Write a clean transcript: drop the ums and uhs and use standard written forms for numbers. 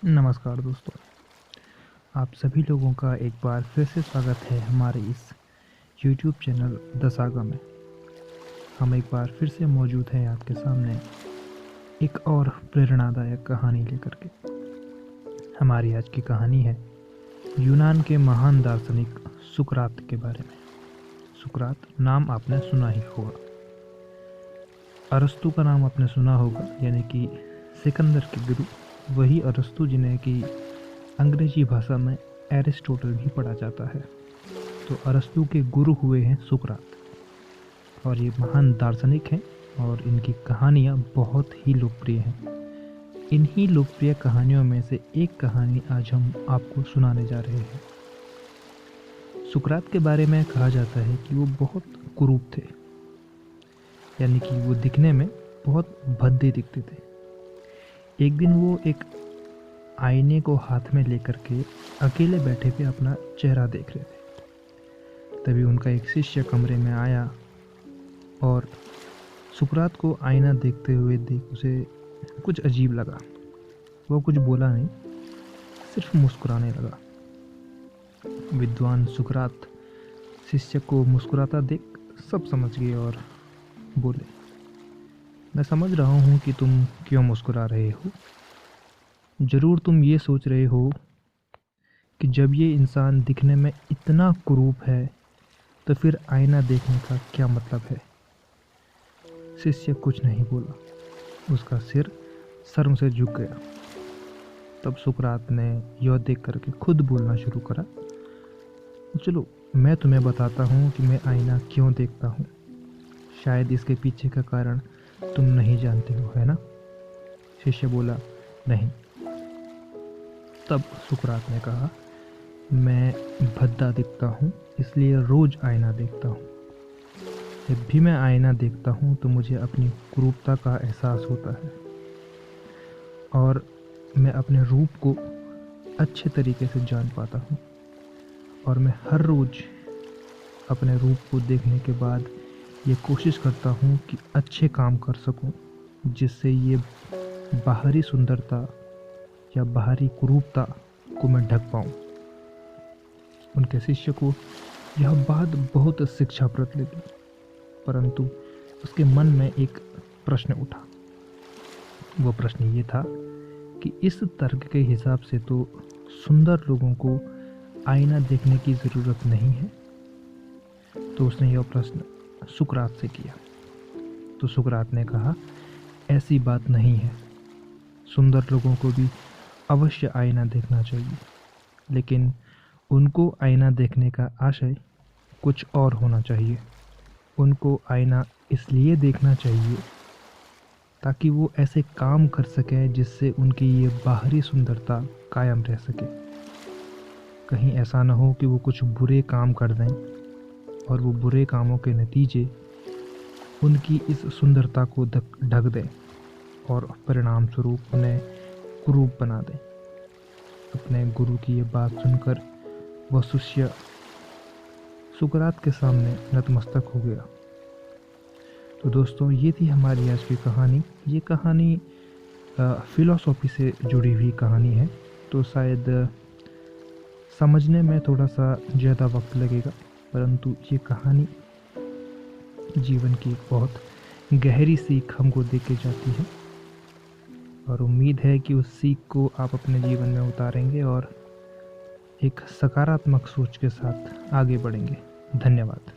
नमस्कार दोस्तों, आप सभी लोगों का एक बार फिर से स्वागत है हमारे इस YouTube चैनल द सागा में। हम एक बार फिर से मौजूद हैं आपके सामने एक और प्रेरणादायक कहानी लेकर के। हमारी आज की कहानी है यूनान के महान दार्शनिक सुकरात के बारे में। सुकरात नाम आपने सुना ही होगा। अरस्तु का नाम आपने सुना होगा, यानी कि सिकंदर के गुरु वही अरस्तु जिन्हें कि अंग्रेजी भाषा में एरिस्टोटल भी पढ़ा जाता है। तो अरस्तु के गुरु हुए हैं सुकरात और ये महान दार्शनिक हैं और इनकी कहानियाँ बहुत ही लोकप्रिय हैं। इन्हीं लोकप्रिय कहानियों में से एक कहानी आज हम आपको सुनाने जा रहे हैं। सुकरात के बारे में कहा जाता है कि वो बहुत कुरूप थे, यानी कि वो दिखने में बहुत भद्दे दिखते थे। एक दिन वो एक आईने को हाथ में लेकर के अकेले बैठे पे अपना चेहरा देख रहे थे। तभी उनका एक शिष्य कमरे में आया और सुकरात को आईना देखते हुए देख उसे कुछ अजीब लगा। वो कुछ बोला नहीं, सिर्फ मुस्कुराने लगा। विद्वान सुकरात शिष्य को मुस्कुराता देख सब समझ गए और बोले, मैं समझ रहा हूँ कि तुम क्यों मुस्कुरा रहे हो। ज़रूर तुम ये सोच रहे हो कि जब ये इंसान दिखने में इतना कुरूप है तो फिर आईना देखने का क्या मतलब है। शिष्य कुछ नहीं बोला, उसका सिर शर्म से झुक गया। तब सुकरात ने यह देख करके खुद बोलना शुरू करा, चलो मैं तुम्हें बताता हूँ कि मैं आईना क्यों देखता हूँ। शायद इसके पीछे का कारण तुम नहीं जानते हो, है ना। शिष्य बोला, नहीं। तब सुकरात ने कहा, मैं भद्दा दिखता हूँ इसलिए रोज आईना देखता हूँ। जब भी मैं आईना देखता हूँ तो मुझे अपनी कुरूपता का एहसास होता है और मैं अपने रूप को अच्छे तरीके से जान पाता हूँ। और मैं हर रोज अपने रूप को देखने के बाद ये कोशिश करता हूँ कि अच्छे काम कर सकूँ, जिससे ये बाहरी सुंदरता या बाहरी कुरूपता को मैं ढक पाऊँ। उनके शिष्य को यह बात बहुत शिक्षाप्रद लगी, परंतु उसके मन में एक प्रश्न उठा। वो प्रश्न ये था कि इस तर्क के हिसाब से तो सुंदर लोगों को आईना देखने की ज़रूरत नहीं है। तो उसने यह प्रश्न सुकरात से किया। तो सुकरात ने कहा, ऐसी बात नहीं है। सुंदर लोगों को भी अवश्य आईना देखना चाहिए, लेकिन उनको आईना देखने का आशय कुछ और होना चाहिए। उनको आईना इसलिए देखना चाहिए ताकि वो ऐसे काम कर सकें जिससे उनकी ये बाहरी सुंदरता कायम रह सके। कहीं ऐसा ना हो कि वो कुछ बुरे काम कर दें और वो बुरे कामों के नतीजे उनकी इस सुंदरता को ढक दें और परिणाम स्वरूप उन्हें कुरूप बना दें। अपने गुरु की ये बात सुनकर वह शिष्य सुकरात के सामने नतमस्तक हो गया। तो दोस्तों, ये थी हमारी आज की कहानी। ये कहानी फिलॉसफी से जुड़ी हुई कहानी है, तो शायद समझने में थोड़ा सा ज़्यादा वक्त लगेगा, परंतु ये कहानी जीवन की एक बहुत गहरी सीख हमको दे के जाती है और उम्मीद है कि उस सीख को आप अपने जीवन में उतारेंगे और एक सकारात्मक सोच के साथ आगे बढ़ेंगे। धन्यवाद।